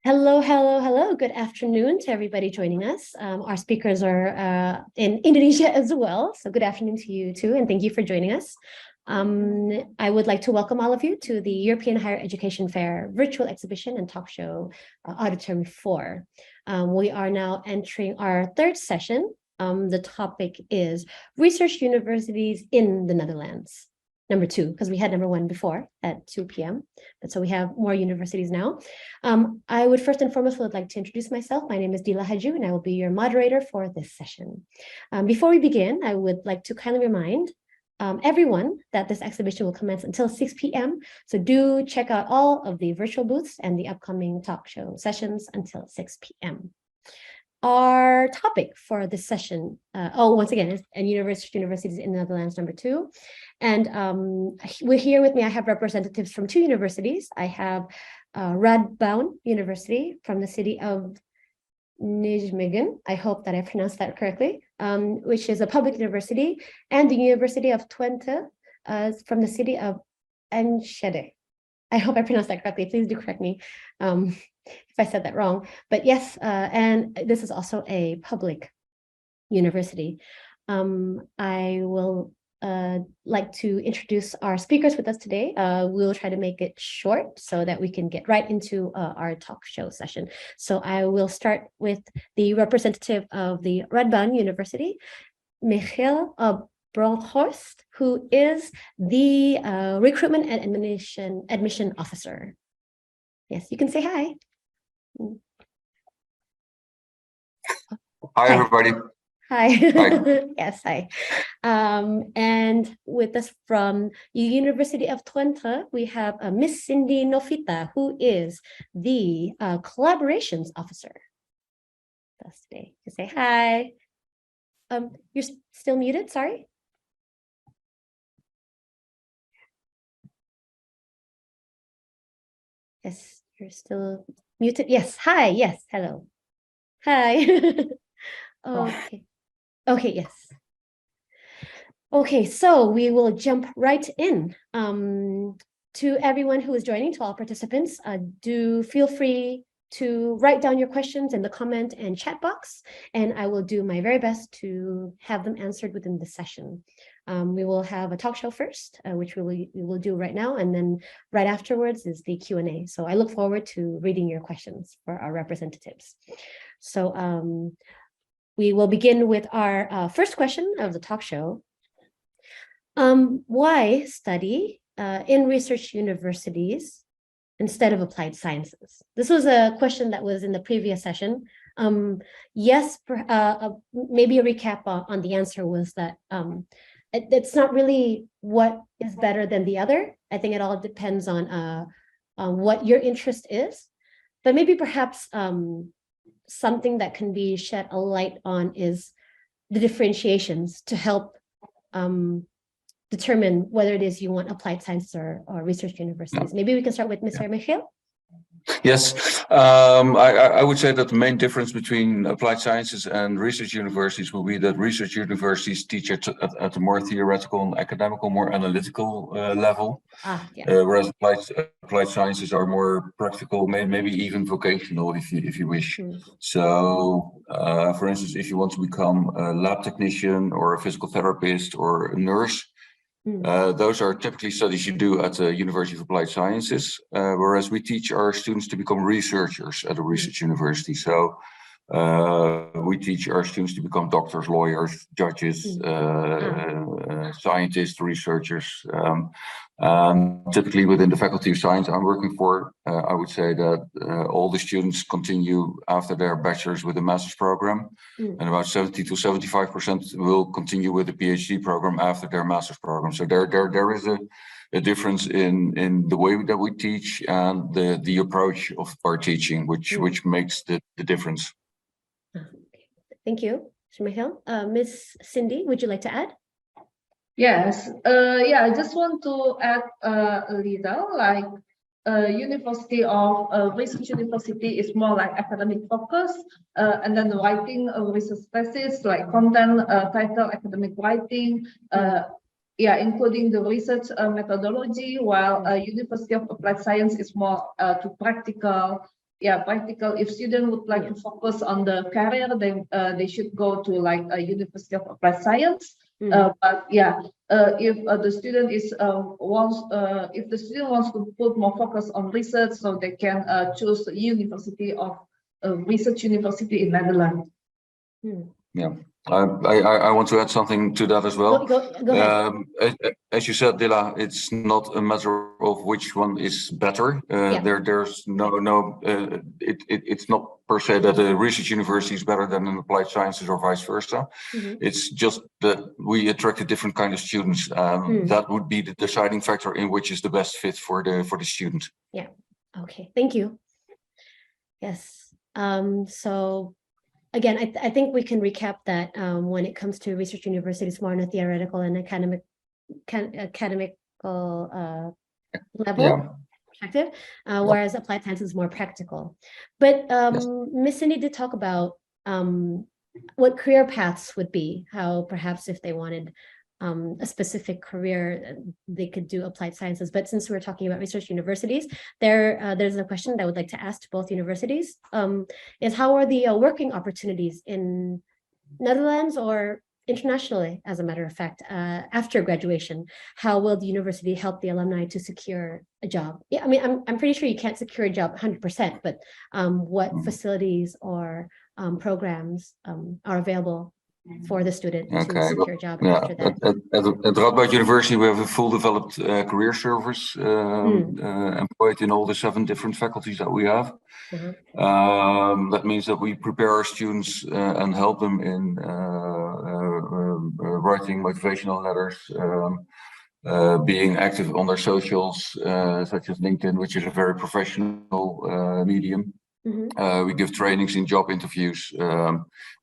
Hello, hello, hello. Good afternoon to everybody joining us. Our speakers are in Indonesia as well. So good afternoon to you too, and thank you for joining us. I would like to welcome all of you to the European Higher Education Fair virtual exhibition and talk show Auditorium 4. We are now entering our third session. The topic is Research Universities in the Netherlands. Number 2, because we had number 1 before at 2 p.m. But so we have more universities now. I would first and foremost would like to introduce myself. My name is Dila Haju, and I will be your moderator for this session. Before we begin, I would like to kindly remind everyone that this exhibition will commence until 6 p.m. So do check out all of the virtual booths and the upcoming talk show sessions until 6 p.m. Our topic for this session, once again, is universities in the Netherlands, number 2. And we're here with me. I have representatives from 2 universities. I have Radboud University from the city of Nijmegen. I hope that I pronounced that correctly, which is a public university, and the University of Twente from the city of Enschede. I hope I pronounced that correctly. Please do correct me if I said that wrong. But yes, and this is also a public university. I will like to introduce our speakers with us today. We'll try to make it short so that we can get right into our talk show session. So I will start with the representative of the Radboud University, Michiel Bronkhorst, who is the recruitment and admission officer. Yes, you can say hi. Hi, everybody. Hi. Hi. Yes, hi. And with us from the University of Twente, we have Miss Cindy Novita, who is the collaborations officer. That's today. You say hi. You're still muted, sorry. Yes, you're still muted. Yes, hi, yes, hello. Hi. Okay. Okay, yes. Okay, so we will jump right in. To everyone who is joining, to all participants, do feel free to write down your questions in the comment and chat box, and I will do my very best to have them answered within the session. We will have a talk show first, which we will do right now, and then right afterwards is the Q&A. So I look forward to reading your questions for our representatives. So we will begin with our first question of the talk show. Why study in research universities instead of applied sciences? This was a question that was in the previous session. Yes, maybe a recap on the answer was that it's not really what is better than the other. I think it all depends on what your interest is, but maybe perhaps something that can be shed a light on is the differentiations to help determine whether it is you want applied science or research universities. Maybe we can start with Mr. Michiel. Yes, I would say that the main difference between applied sciences and research universities will be that research universities teach at a more theoretical and academical, more analytical level, whereas applied sciences are more practical, maybe even vocational if you wish. So, for instance, if you want to become a lab technician or a physical therapist or a nurse, those are typically studies you do at the University of Applied Sciences, whereas we teach our students to become researchers at a research university. So we teach our students to become doctors, lawyers, judges, scientists, researchers. Typically within the Faculty of Science I'm working for, I would say that all the students continue after their bachelor's with a master's program, and about 70 to 75% will continue with a PhD program after their master's program. So there is a difference in the way that we teach and the approach of our teaching, which makes the difference. Thank you, Mr. Michiel. Miss Cindy, would you like to add? Yes, I just want to add a little, like research university is more like academic focus, and then writing a research thesis, like content, title, academic writing, including the research methodology, while University of Applied Science is more to practical, practical. If students would like to focus on the career, then they should go to like a University of Applied Science. But if the student if the student wants to put more focus on research, so they can choose research university in Netherlands. Yeah, I want to add something to that as well. Go ahead. As you said, Dila, it's not a matter of which one is better. There's it's not per se that a research university is better than an applied sciences or vice versa. It's just that we attract a different kind of students. That would be the deciding factor in which is the best fit for the student. Yeah. Okay. Thank you. Yes. So again, I think we can recap that when it comes to research universities, more on a theoretical and academical level perspective, whereas applied science is more practical. But Miss Cindy did talk about what career paths would be, how perhaps if they wanted a specific career, they could do applied sciences. But since we're talking about research universities, there's a question that I would like to ask to both universities, is how are the working opportunities in Netherlands or internationally, as a matter of fact, after graduation? How will the university help the alumni to secure a job? Yeah, I mean, I'm pretty sure you can't secure a job 100%, but what facilities or programs are available for the student to secure a job after that? At Radboud University, we have a full developed career service employed in all the 7 different faculties that we have. That means that we prepare our students and help them in writing motivational letters, being active on their socials, such as LinkedIn, which is a very professional medium. We give trainings in job interviews.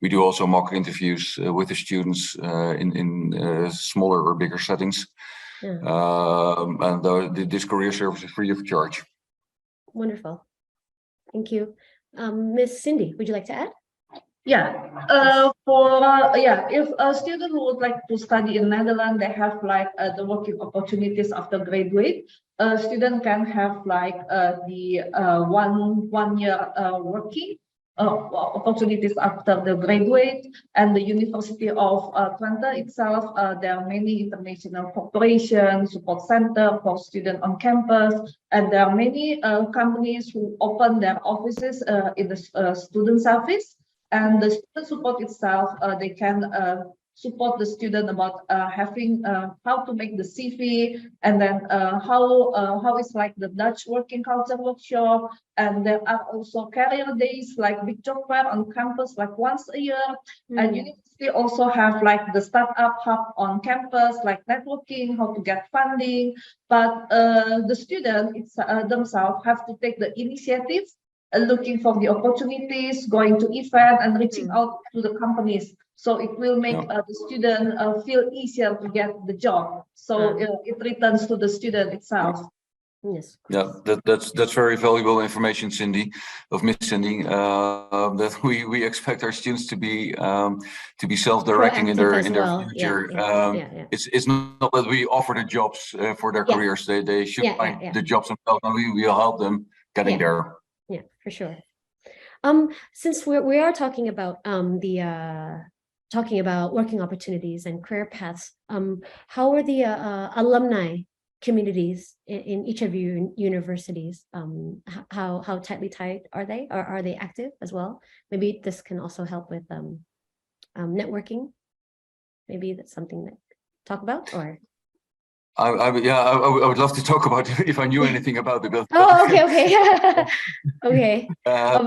We do also mock interviews with the students in smaller or bigger settings. And this career service is free of charge. Wonderful. Thank you. Miss Cindy, would you like to add? If a student would like to study in Netherlands, they have like the working opportunities after graduate. A student can have like the one year working opportunities after the graduate. And the University of Twente itself, there are many international cooperation support center for students on campus, and there are many companies who open their offices in the student service. And the student support itself, they can support the student about having how to make the CV, and then how is like the Dutch working culture workshop. And there are also career days like big job fair on campus like once a year. And university also have like the startup hub on campus, like networking, how to get funding. But the students themselves have to take the initiative, looking for the opportunities, going to event and reaching out to the companies. So it will make the student feel easier to get the job. So it returns to the student itself. Yes. Yeah, that's very valuable information, Miss Cindy. That we expect our students to be self-directing in their future. It's not that we offer the jobs for their careers. They should find the jobs themselves, and we will help them getting there. Yeah, for sure. Since we are talking about talking about working opportunities and career paths, how are the alumni communities in each of your universities? How tightly tied are they? Or are they active as well? Maybe this can also help with networking. Maybe that's something that talk about, or. I would love to talk about it if I knew anything about it. Oh, okay. Okay. I'm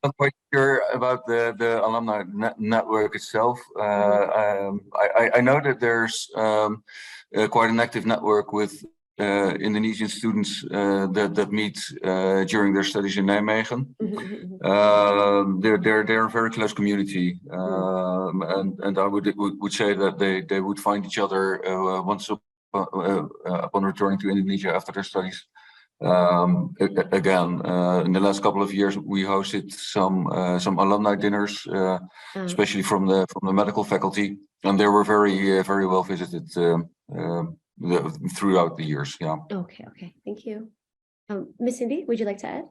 not quite sure about the alumni network itself. I know that there's quite an active network with Indonesian students that meet during their studies in Nijmegen. They're a very close community, and I would say that they would find each other once upon returning to Indonesia after their studies. Again, in the last couple of years, we hosted some alumni dinners, especially from the medical faculty, and they were very well visited throughout the years. Yeah. Okay. Thank you. Miss Cindy, would you like to add?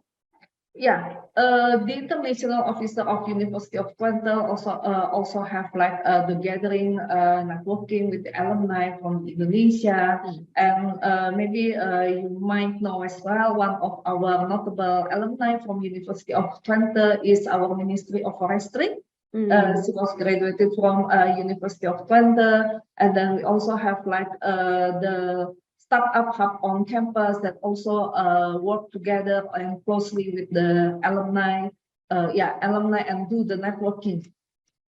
Yeah, the international officer of University of Twente also have like the gathering, networking with the alumni from Indonesia, and maybe you might know as well, one of our notable alumni from University of Twente is our Ministry of Forestry. She was graduated from University of Twente, and then we also have like the startup hub on campus that also work together and closely with the alumni, alumni, and do the networking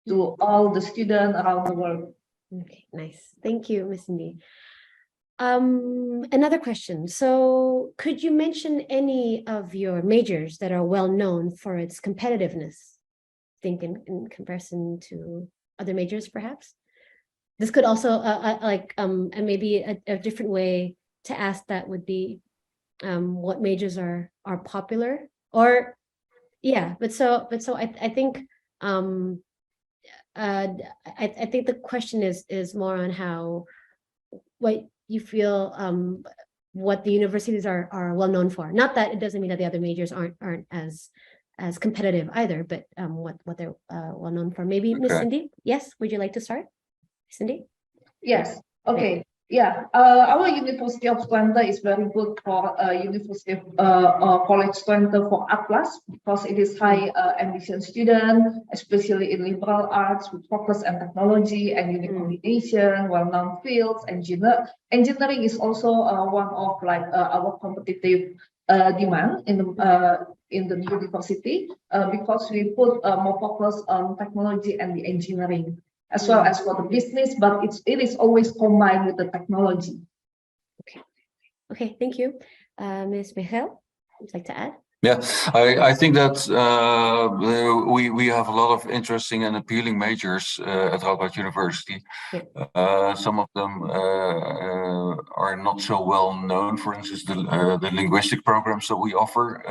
to all the students around the world. Okay, nice. Thank you, Ms. Cindy. Another question. So could you mention any of your majors that are well known for its competitiveness? Think in comparison to other majors, perhaps? This could also and maybe a different way to ask that would be what majors are popular, or yeah, but so I think I think the question is more on how what you feel what the universities are well known for. Not that it doesn't mean that the other majors aren't as competitive either, but what they're well known for. Maybe Miss Okay. Cindy, yes, would you like to start? Cindy? Yes. Okay. Yeah. Our University of Twente is very good for University of College Twente for Atlas, because it is high ambition student, especially in liberal arts with focus on technology and unique combination, well-known fields. Engineering is also one of like our competitive demand in the university, because we put more focus on technology and the engineering, as well as for the business, but it is always combined with the technology. Okay, thank you. Ms. Michel, would you like to add? Yeah, I think that we have a lot of interesting and appealing majors at Radboud University. Yeah. Some of them are not so well known. For instance, the linguistic programs that we offer.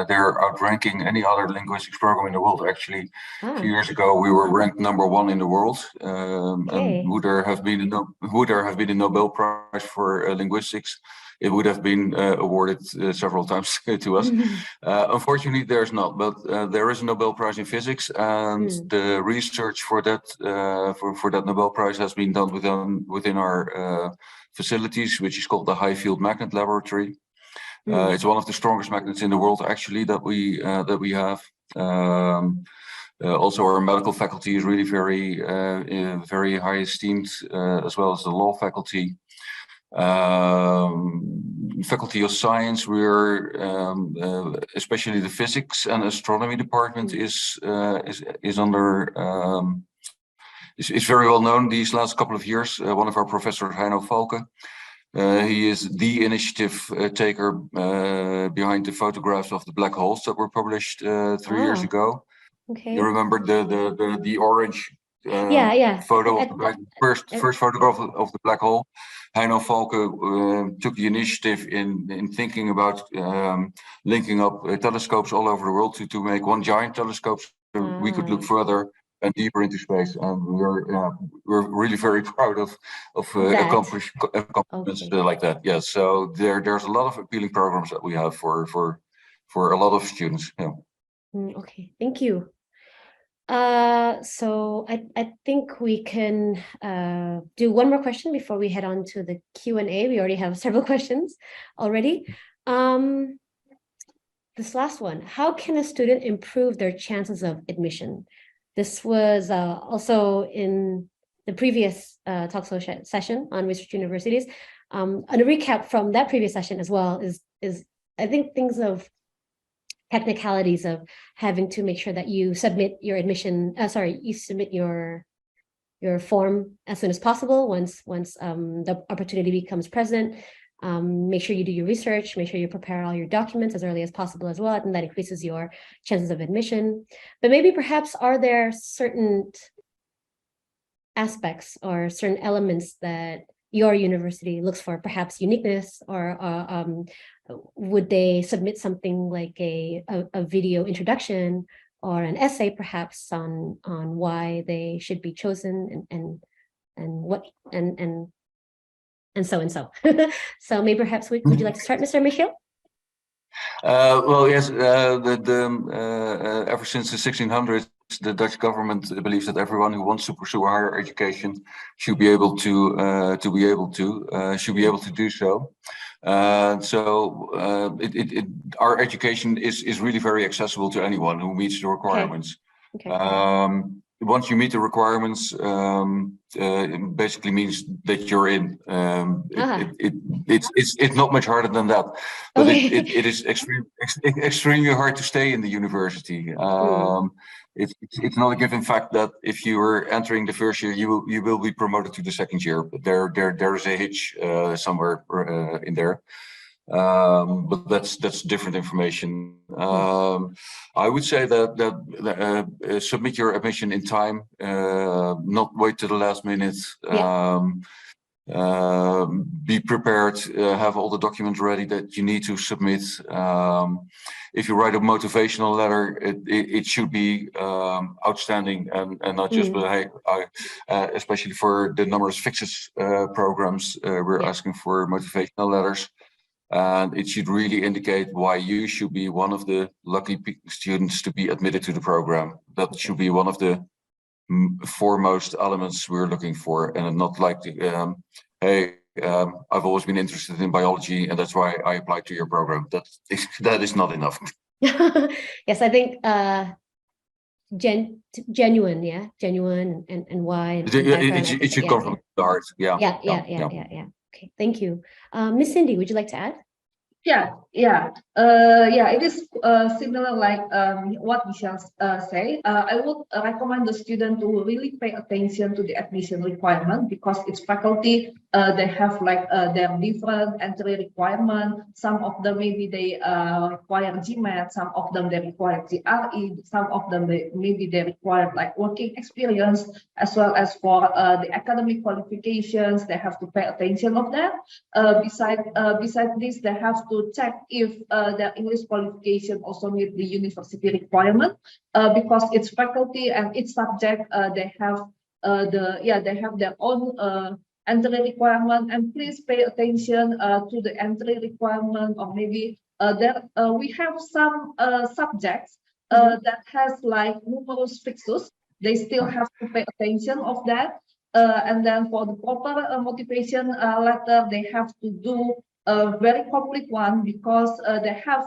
They're outranking any other linguistics program in the world. Actually, a few years ago we were ranked #1 in the world. And would there have been a Nobel Prize for linguistics, it would have been awarded several times to us. Unfortunately, there's not, but there is a Nobel Prize in physics, and the research for that for that Nobel Prize has been done within our facilities, which is called the High Field Magnet Laboratory. It's one of the strongest magnets in the world, actually, that we have. Also, our medical faculty is really very high esteemed, as well as the law faculty. Faculty of Science, we're especially the physics and astronomy department is very well known these last couple of years. One of our professors, Heino Falke, he is the initiative taker behind the photographs of the black holes that were published 3 years ago. Okay. You remember the orange photo of the first photograph of the black hole. Heino Falke took the initiative in thinking about linking up telescopes all over the world to make one giant telescope, so we could look further and deeper into space. And we're really very proud of accomplishments like that. Yeah. So there's a lot of appealing programs that we have for a lot of students. Yeah. Okay, thank you. So I think we can do one more question before we head on to the Q&A. We already have several questions already. This last one, how can a student improve their chances of admission? This was also in the previous talk session on research universities. And a recap from that previous session as well is I think things of technicalities of having to make sure that you submit your admission, you submit your form as soon as possible once the opportunity becomes present. Make sure you do your research, make sure you prepare all your documents as early as possible as well, and that increases your chances of admission. But maybe perhaps are there certain aspects or certain elements that your university looks for, perhaps uniqueness, or would they submit something like a video introduction or an essay perhaps on why they should be chosen and so. So maybe perhaps would you like to start, Mr. Michel? Well, yes, ever since the 1600s, the Dutch government believes that everyone who wants to pursue higher education should be able to do so. Our education is really very accessible to anyone who meets the requirements. Okay. Once you meet the requirements, it basically means that you're in. It's not much harder than that, but it is extremely hard to stay in the university. It's not a given fact that if you are entering the first year, you will be promoted to the second year. But there is a hitch somewhere in there. But that's different information. I would say that submit your admission in time, not wait to the last minute. Be prepared, have all the documents ready that you need to submit. If you write a motivational letter, it should be outstanding and not just, but hey, especially for the numerous fixes programs, we're asking for motivational letters. And it should really indicate why you should be one of the lucky students to be admitted to the program. That should be one of the foremost elements we're looking for, and not like, hey, I've always been interested in biology, and that's why I applied to your program. That is not enough. Yes, I think genuine, and why. It should come from the heart. Yeah. Okay, thank you. Miss Cindy, would you like to add? It is similar like what Michelle say. I would recommend the student to really pay attention to the admission requirement, because its faculty, they have like their different entry requirement. Some of them maybe they require GMAT, some of them they require GRE, some of them maybe they require like working experience, as well as for the academic qualifications, they have to pay attention of that. Besides this, they have to check if their English qualification also meet the university requirement, because its faculty and its subject they have their own entry requirement. And please pay attention to the entry requirement, or maybe we have some subjects that has like numerous fixes. They still have to pay attention of that. And then for the proper motivation letter, they have to do a very complete one, because they have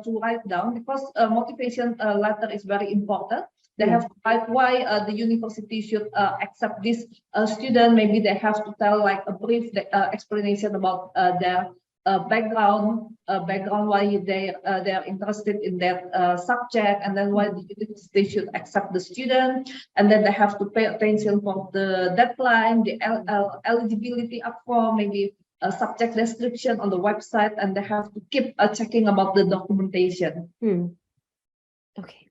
to write down, because motivation letter is very important. They have to write why the university should accept this student. Maybe they have to tell like a brief explanation about their background, why they're interested in that subject, and then why the university should accept the student. And then they have to pay attention for the deadline, the eligibility up form, maybe a subject description on the website, and they have to keep checking about the documentation. Okay,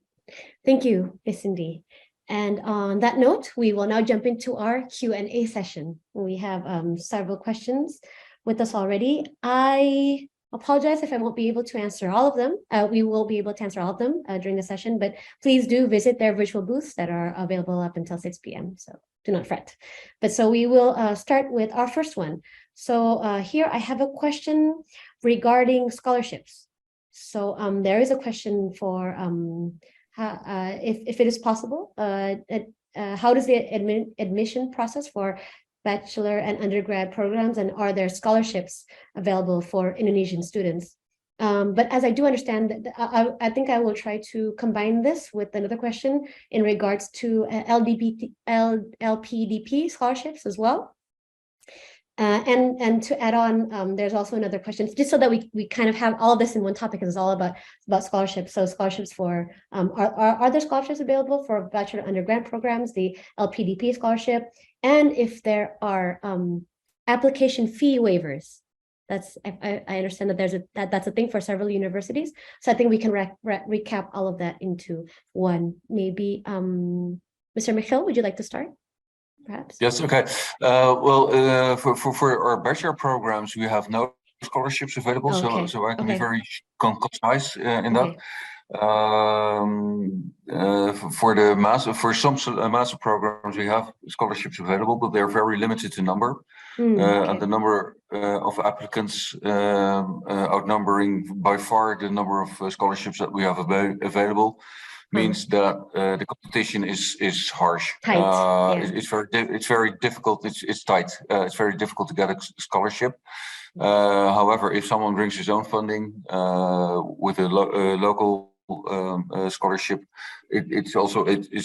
thank you, Miss Cindy. And on that note, we will now jump into our Q&A session. We have several questions with us already. I apologize if I won't be able to answer all of them. We will be able to answer all of them during the session, but please do visit their virtual booths that are available up until 6 p.m. So do not fret. But so we will start with our first one. So here I have a question regarding scholarships. So there is a question for if it is possible, how does the admission process for bachelor and undergrad programs, and are there scholarships available for Indonesian students? But as I do understand, I think I will try to combine this with another question in regards to LPDP scholarships as well. And to add on, there's also another question, just so that we kind of have all this in one topic, because it's all about scholarships. So scholarships for, are there scholarships available for bachelor undergrad programs, the LPDP scholarship? And if there are application fee waivers, that's, I understand that that's a thing for several universities. So I think we can recap all of that into one. Maybe Mr. Michiel, would you like to start? Perhaps. Yes. Okay. Well, for our bachelor programs, we have no scholarships available, so I can be very concise in that. For some master programs, we have scholarships available, but they're very limited in number, and the number of applicants, outnumbering by far the number of scholarships that we have available, means that the competition is harsh. Tight, yeah. It's very difficult. It's tight. It's very difficult to get a scholarship. However, if someone brings his own funding with a local scholarship, it's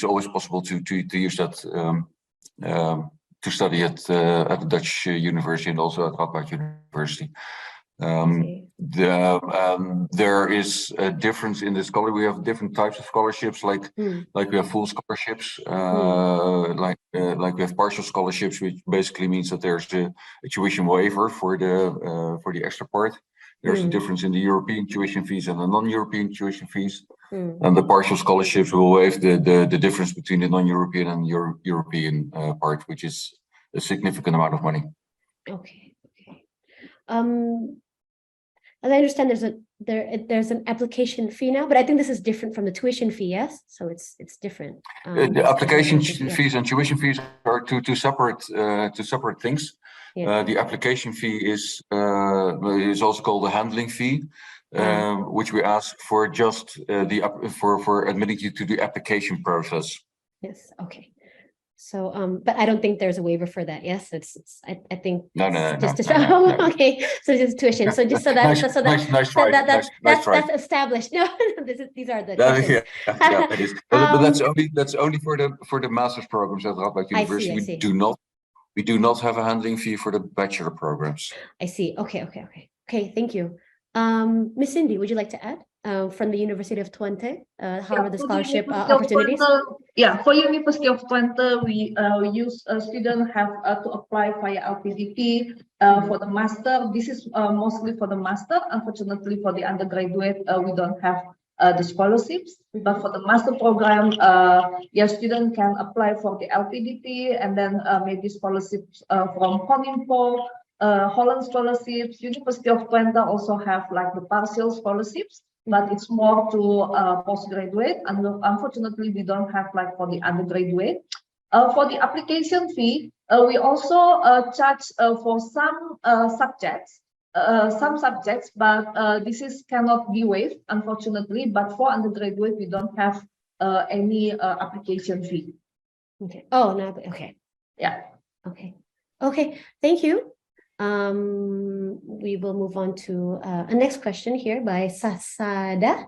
always possible to use that to study at the Dutch university and also at Radboud University. There is a difference in the scholarship. We have different types of scholarships, like we have full scholarships, like we have partial scholarships, which basically means that there's a tuition waiver for the extra part. There's a difference in the European tuition fees and the non-European tuition fees. And the partial scholarships will waive the difference between the non-European and European part, which is a significant amount of money. Okay. As I understand, there's an application fee now, but I think this is different from the tuition fee, yes? So it's different. The application fees and tuition fees are two separate things. Yeah. The application fee is also called the handling fee, which we ask for just for admitting you to the application process. Yes. Okay. So, but I don't think there's a waiver for that. Yes, I think No. Okay, so just tuition. So just so that that's established. No, these are the. It is. But that's only for the master's programs at Radboud University. I see. We do not have a handling fee for the bachelor programs. I see. Okay. Thank you. Miss Cindy, would you like to add from the University of Twente? How are the scholarship opportunities? For University of Twente, we use students have to apply via LPDP for the master. This is mostly for the master. Unfortunately, for the undergraduate, we don't have the scholarships. But for the master program, student can apply for the LPDP and then maybe scholarships from Koninfo. Holland scholarships. University of Twente also have like the partial scholarships, but it's more to postgraduate. And unfortunately, we don't have like for the undergraduate. For the application fee, we also charge for some subjects, but this cannot be waived, unfortunately. But for undergraduate, we don't have any application fee. Okay. Oh, no. Okay. Yeah. Okay. Thank you. We will move on to a next question here by Sasada.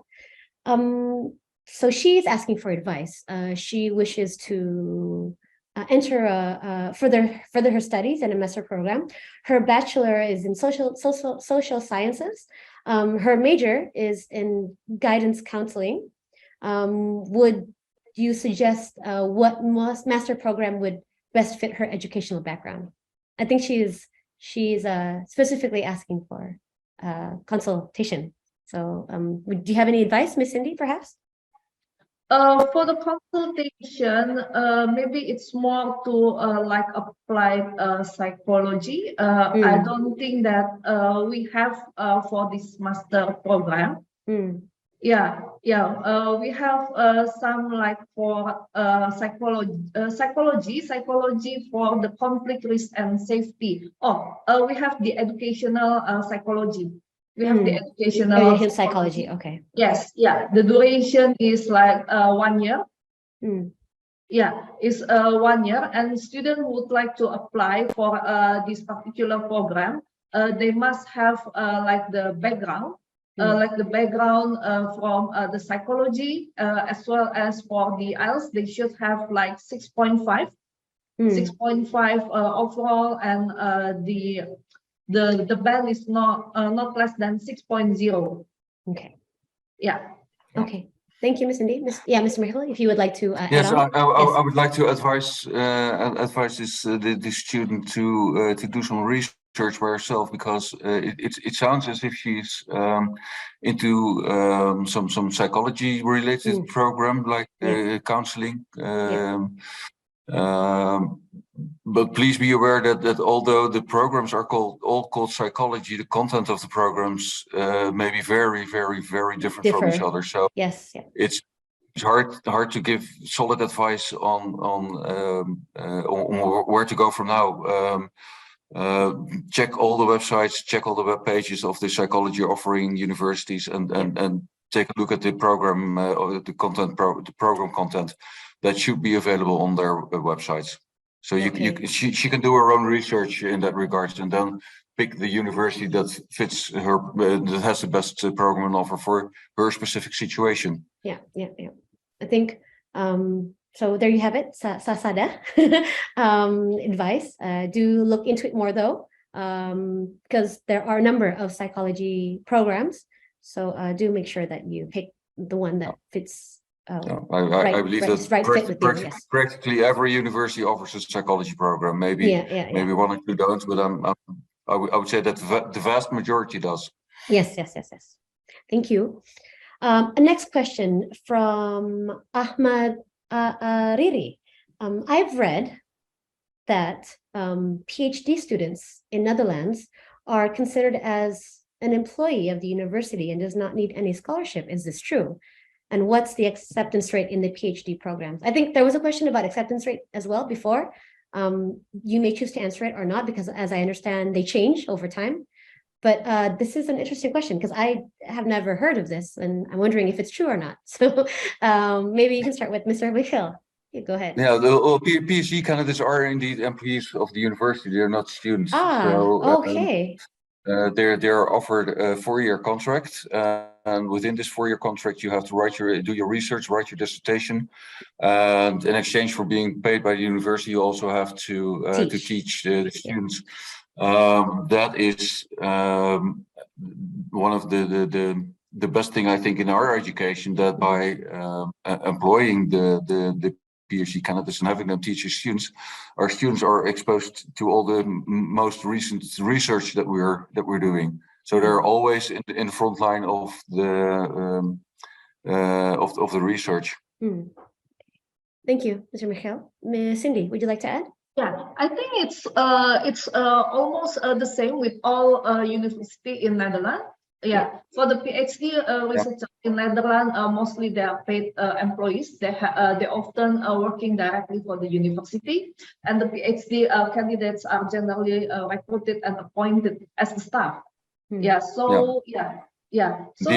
So she's asking for advice. She wishes to enter further her studies in a master program. Her bachelor is in social sciences. Her major is in guidance counseling. Would you suggest what master program would best fit her educational background? I think she's specifically asking for consultation. So do you have any advice, Miss Cindy, perhaps? For the consultation, maybe it's more to like applied psychology. I don't think that we have for this master program. We have some like for psychology for the conflict risk and safety. We have the educational psychology. We have the educational psychology. Okay. Yes. Yeah. The duration is like 1 year. It's 1 year. And student would like to apply for this particular program. They must have like the background. From the psychology, as well as for the IELTS, they should have like 6.5 overall, and the band is not less than 6.0. Okay. Yeah. Okay. Thank you, Ms. Cindy. Mr. Michiel, if you would like to yes, add on. I would like to advise the student to do some research by herself, because it sounds as if she's into some psychology related program like counseling. But please be aware that although the programs are all called psychology, the content of the programs may be very, very, very different from each other. So it's hard to give solid advice on where to go from now. check all the websites, check all the web pages of the psychology offering universities, and take a look at the program or the content, the program content that should be available on their websites. So she can do her own research in that regard, and then pick the university that fits her, that has the best program and offer for her specific situation. Yeah. I think so. There you have it, Sasada advice. Do look into it more though, because there are a number of psychology programs. So do make sure that you pick the one that fits. I believe that practically every university offers a psychology program. Maybe maybe one or two don't, but I would say that the vast majority does. Yes. Thank you. Next question from Ahmad Riri. I've read that PhD students in Netherlands are considered as an employee of the university and does not need any scholarship. Is this true? And what's the acceptance rate in the PhD programs? I think there was a question about acceptance rate as well before. You may choose to answer it or not, because as I understand, they change over time. But this is an interesting question because I have never heard of this, and I'm wondering if it's true or not. So maybe you can start with Mr. Michiel. Go ahead. Yeah, the PhD candidates are indeed employees of the university. They're not students. Okay. They're offered a 4-year contract, and within this 4-year contract, you have to do your research, write your dissertation, and in exchange for being paid by the university, you also have to teach the students. That is one of the best thing I think in our education, that by employing the PhD candidates and having them teach students, our students are exposed to all the most recent research that we're doing. So they're always in the front line of the research. Thank you, Mr. Michiel. Cindy, would you like to add? Yeah, I think it's almost the same with all university in Netherlands. Yeah, for the PhD researchers in Netherlands, mostly they are paid employees. They often working directly for the university, and the PhD candidates are generally recruited and appointed as the staff. Yeah. So So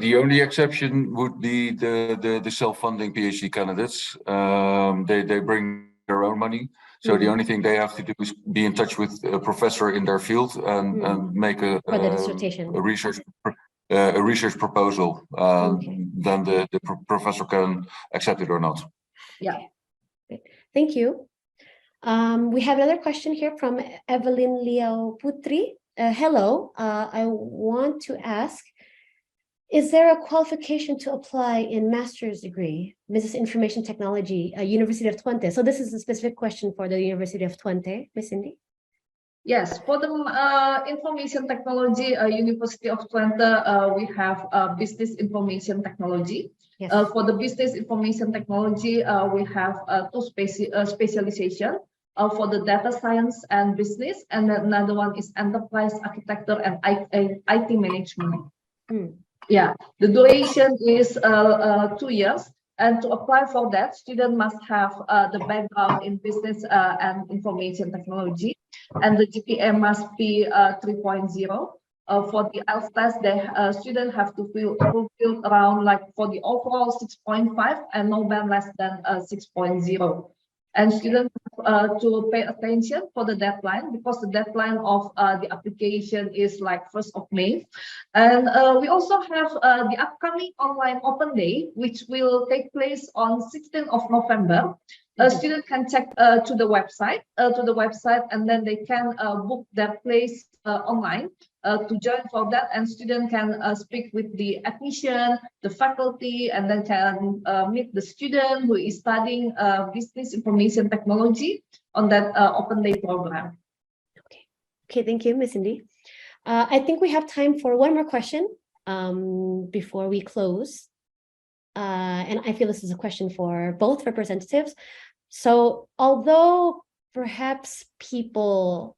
the only exception would be the self-funding PhD candidates. They bring their own money. So the only thing they have to do is be in touch with a professor in their field and make a research proposal. Then the professor can accept it or not. Yeah. Thank you. We have another question here from Evelyn Leo Putri. Hello, I want to ask, is there a qualification to apply in master's degree, Business Information Technology, University of Twente? So this is a specific question for the University of Twente, Ms. Cindy. Yes, for the Information Technology, University of Twente, we have Business Information Technology. Yes. For the Business Information Technology, we have two specialization. For the data science and business, and another one is enterprise architecture and IT management. Yeah, the duration is 2 years, and to apply for that, student must have the background in business and information technology, and the GPA must be 3.0. For the IELTS test, the student have to fulfill around, like, for the overall 6.5 and no band less than 6.0. And students have to pay attention for the deadline, because the deadline of the application is like 1st of May. And we also have the upcoming online open day, which will take place on 16th of November. A student can check to the website, and then they can book their place online to join for that, and student can speak with the admission, the faculty, and then can meet the student who is studying business information technology on that open day program. Okay, thank you, Ms. Cindy. I think we have time for one more question before we close. And I feel this is a question for both representatives. So although perhaps people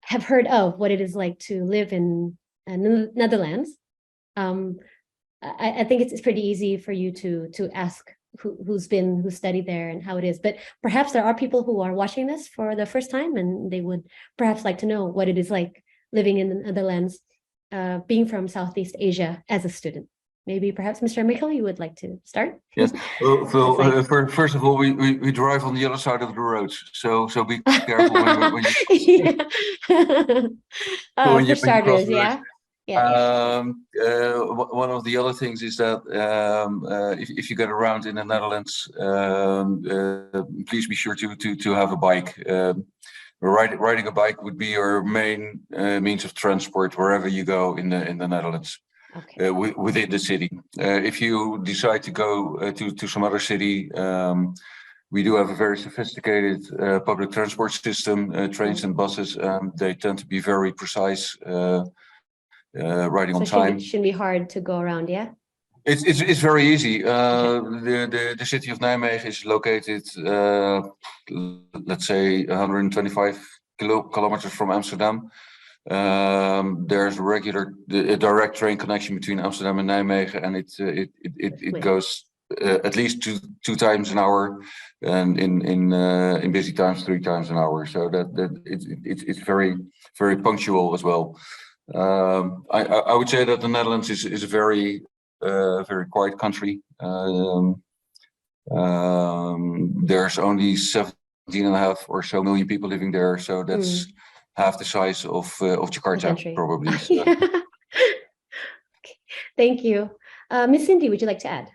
have heard of what it is like to live in Netherlands, I think it's pretty easy for you to ask who studied there and how it is. But perhaps there are people who are watching this for the first time and they would perhaps like to know what it is like living in the Netherlands, being from Southeast Asia as a student. Maybe perhaps Mr. Michel, you would like to start? Yes. Well, It's like- first of all, we drive on the other side of the road, so be careful when Yeah. when you For cross starters, the road. yeah. Yeah. One of the other things is that if you get around in the Netherlands, please be sure to have a bike. Riding a bike would be your main means of transport wherever you go in the Netherlands. Okay. Within the city. If you decide to go to some other city, we do have a very sophisticated public transport system, trains and buses, and they tend to be very precise, riding on So time. shouldn't be hard to go around, yeah? It's very easy. The city of Nijmegen is located, let's say 125 kilometers from Amsterdam. There's a direct train connection between Amsterdam and Nijmegen, and it goes at least two times an hour, and in busy times 3 times an hour. So that it's very punctual as well. I would say that the Netherlands is a very quiet country. There's only 17.5 or so million people living there, so that's half the size of Jakarta, probably. So. Yeah. Okay. Thank you. Miss Cindy, would you like to add?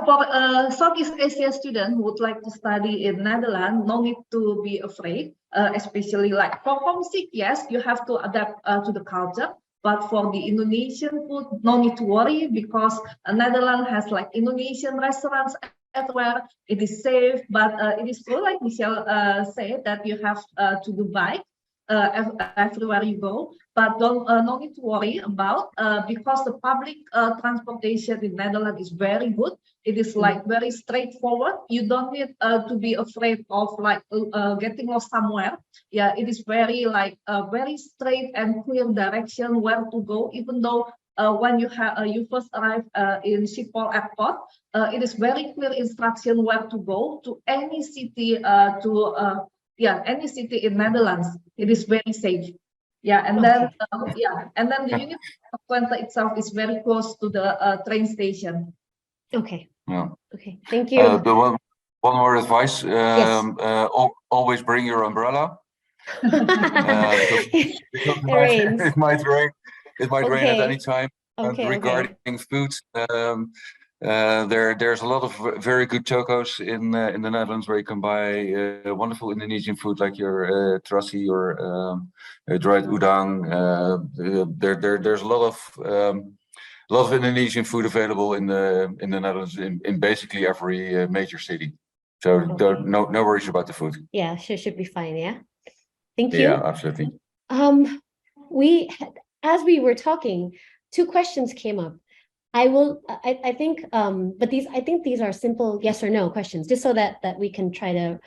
For a Southeast Asia student who would like to study in Netherlands, no need to be afraid, especially like for homesick, yes, you have to adapt to the culture. But for the Indonesian food, no need to worry, because Netherlands has like Indonesian restaurants everywhere. It is safe, but it is true, like Michelle said, that you have to do bike everywhere you go. But no need to worry about, because the public transportation in Netherlands is very good. It is like very straightforward. You don't need to be afraid of like getting lost somewhere. Yeah, it is very like very straight and clear direction where to go. Even though when you first arrive in Schiphol Airport, it is very clear instruction where to go to any city any city in Netherlands. It is very safe. Yeah, and then the unit of Twente itself is very close to the train station. Okay. Yeah. Okay. Thank you. The one more advice: Yes. always bring your umbrella. It rains. It might rain. It might rain at any time. Okay. Regarding food, there's a lot of very good tokos in the Netherlands where you can buy wonderful Indonesian food like your terasi or dried udang. There's a lot of Indonesian food available in the Netherlands in basically every major city. So no worries about the food. Yeah, should be fine. Yeah. Thank you. Yeah, absolutely. As we were talking, 2 questions came up. I think these are simple yes or no questions, just so that we can try to,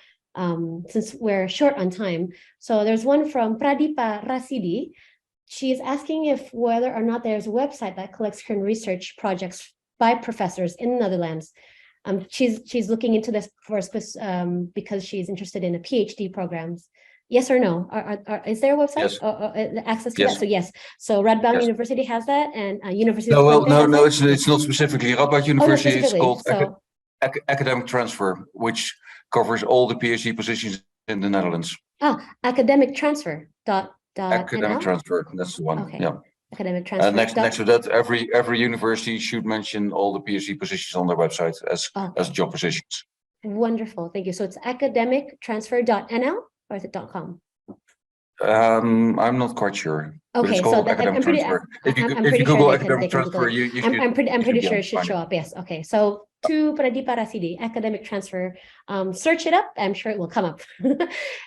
since we're short on time. So there's one from Pradipa Rasidi. She's asking if whether or not there's a website that collects current research projects by professors in the Netherlands. She's looking into this because she's interested in a PhD programs. Yes or no? Is there a website? Yes. Access to Yes. that? So yes. So Radboud Yes. University has that, and University No, of Twente has that? it's not specifically Radboud University. It's specifically. called Academic Transfer, which covers all the PhD positions in the Netherlands. Academic Transfer. Academic Transfer, that's the one. Okay. Yeah. Academic Transfer. Next to that, every university should mention all the PhD positions on their website as job positions. Wonderful, thank you. So it's academictransfer.nl or is it .com? I'm not quite sure. Okay, it's called Academic Transfer. If you Google Academic Transfer, I'm pretty sure it should show up. Yes. Okay. So to Pradipa Rasidi, Academic Transfer, search it up. I'm sure it will come up.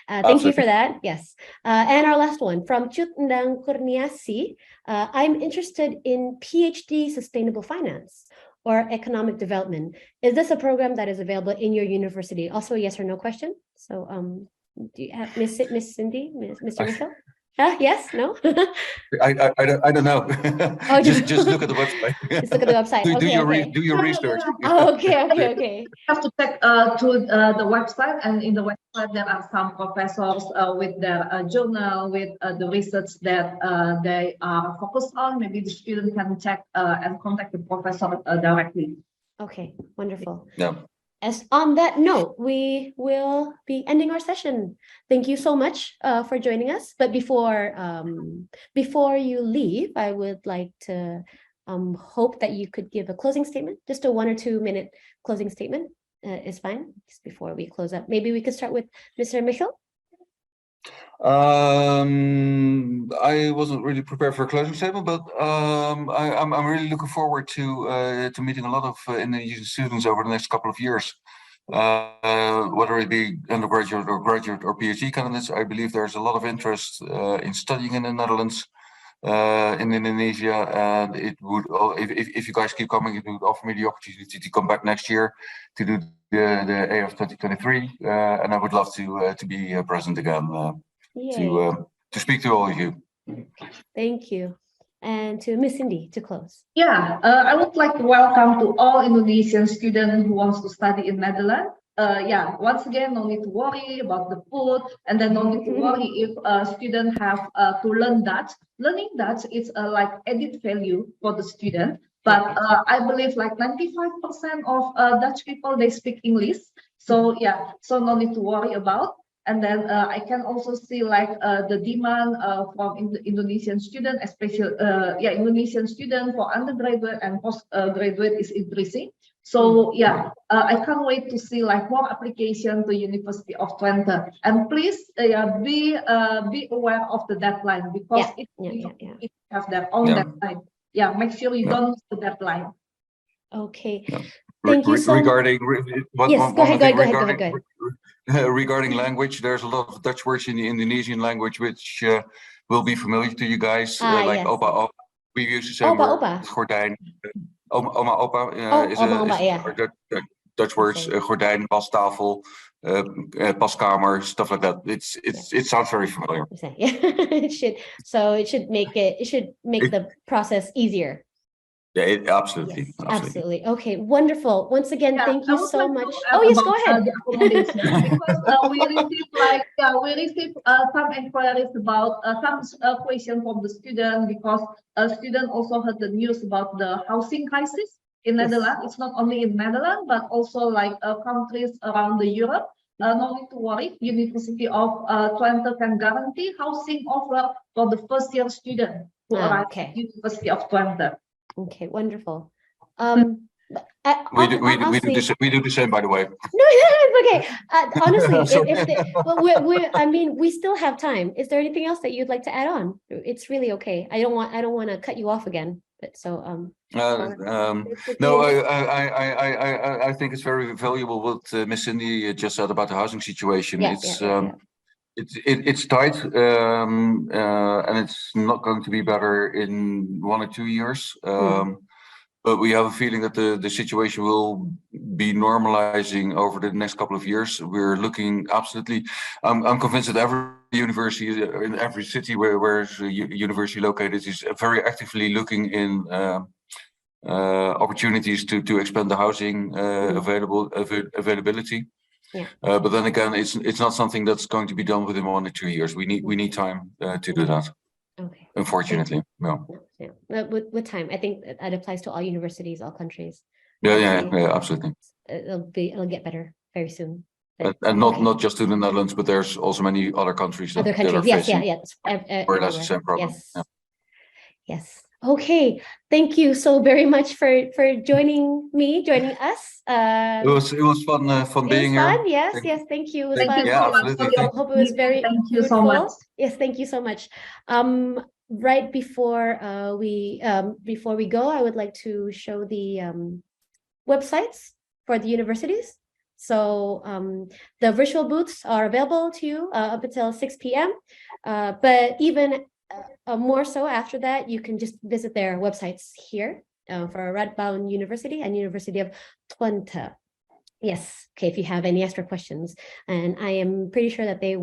Thank you for that. Yes. And our last one from Chutndang Kurniasi. I'm interested in PhD Sustainable Finance or Economic Development. Is this a program that is available in your university? Also a yes or no question. So do you have Miss Cindy, Mr. Michel? Yes, no? I don't know. Oh, Just look at the website. Just look at the website. Do Okay, your okay. do your research. Oh, okay. Have to check to the website, and in the website there are some professors with their journal with the research that they are focused on. Maybe the student can check and contact the professor directly. Okay, wonderful. Yeah. As on that note, we will be ending our session. Thank you so much for joining us. But before you leave, I would like to hope that you could give a closing statement, just a 1 or 2 minute closing statement is fine. Just before we close up, maybe we could start with Mr. Michel. I wasn't really prepared for a closing statement, but I'm really looking forward to meeting a lot of Indonesian students over the next couple of years. Whether it be undergraduate or graduate or PhD candidates, I believe there's a lot of interest in studying in the Netherlands, in Indonesia, and it would, if you guys keep coming, it would offer me the opportunity to come back next year to do the AF 2023, and I would love to be present again. To speak to all of you. Thank you. And to Miss Cindy to close. Yeah, I would like to welcome to all Indonesian students who wants to study in Netherlands. Yeah, once again, no need to worry about the food, and then no need to worry if students have to learn Dutch. Learning Dutch is like added value for the student. But I believe like 95% of Dutch people, they speak English. So yeah, so no need to worry about. And then I can also see like the demand from Indonesian student, especially Indonesian student for undergraduate and postgraduate is increasing. So yeah, I can't wait to see like more application to University of Twente. And please be aware of the deadline, because it have their own deadline. Yeah, make sure you don't miss the deadline. Okay. Yeah. Thank you so much. Yes, go ahead. Regarding language, there's a lot of Dutch words in the Indonesian language which will be familiar to you guys, like opa opa. We use the same word, gordijn. Oma opa is Dutch words, gordijn, wastafel, paskamer, stuff like that. It sounds very familiar. Yeah, it should make the process easier. Yeah, absolutely. Okay, wonderful. Once again, thank you so much. Oh yes, go ahead. Because we received some inquiries about some questions from the student, because student also heard the news about the housing crisis in Netherlands. It's not only in Netherlands, but also like countries around the Europe. No need to worry. University of Twente can guarantee housing offer for the first year student to arrive at University of Twente. Okay, wonderful. We do the same, by the way. No, it's okay. Honestly, I mean, we still have time. Is there anything else that you'd like to add on? It's really okay. I don't want to cut you off again. But so no, I think it's very valuable what Miss Cindy just said about the housing situation. It's tight, and it's not going to be better in 1 or 2 years. But we have a feeling that the situation will be normalizing over the next couple of years. We're looking absolutely. I'm convinced that every university in every city where a university located is very actively looking in opportunities to expand the housing availability. Yeah. But then again, it's not something that's going to be done within 1 or 2 years. We need time to do that. Okay. Unfortunately, no. Yeah. With time, I think that applies to all universities, all countries. Yeah, absolutely. It'll get better very soon. And not just to the Netherlands, but there's also many other countries. Other countries, where that's the same problem. Yes. Okay. Thank you so very much for joining us. It was fun being here. Yes. Thank you. It was fun. Yeah, absolutely. I hope it was very. Thank you so much. Yes, thank you so much. Right before we go, I would like to show the websites for the universities. So the virtual booths are available to you up until 6 p.m. But even more so after that, you can just visit their websites here for Radboud University and University of Twente. Yes. Okay. If you have any extra questions, and I am pretty sure that they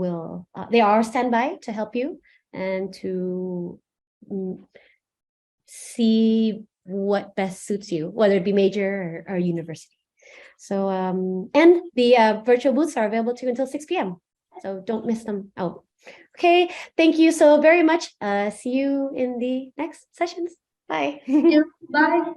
are standby to help you and to see what best suits you, whether it be major or university. So, and the virtual booths are available to you until 6 p.m. So don't miss them out. Okay, thank you so very much. See you in the next sessions. Bye. Bye.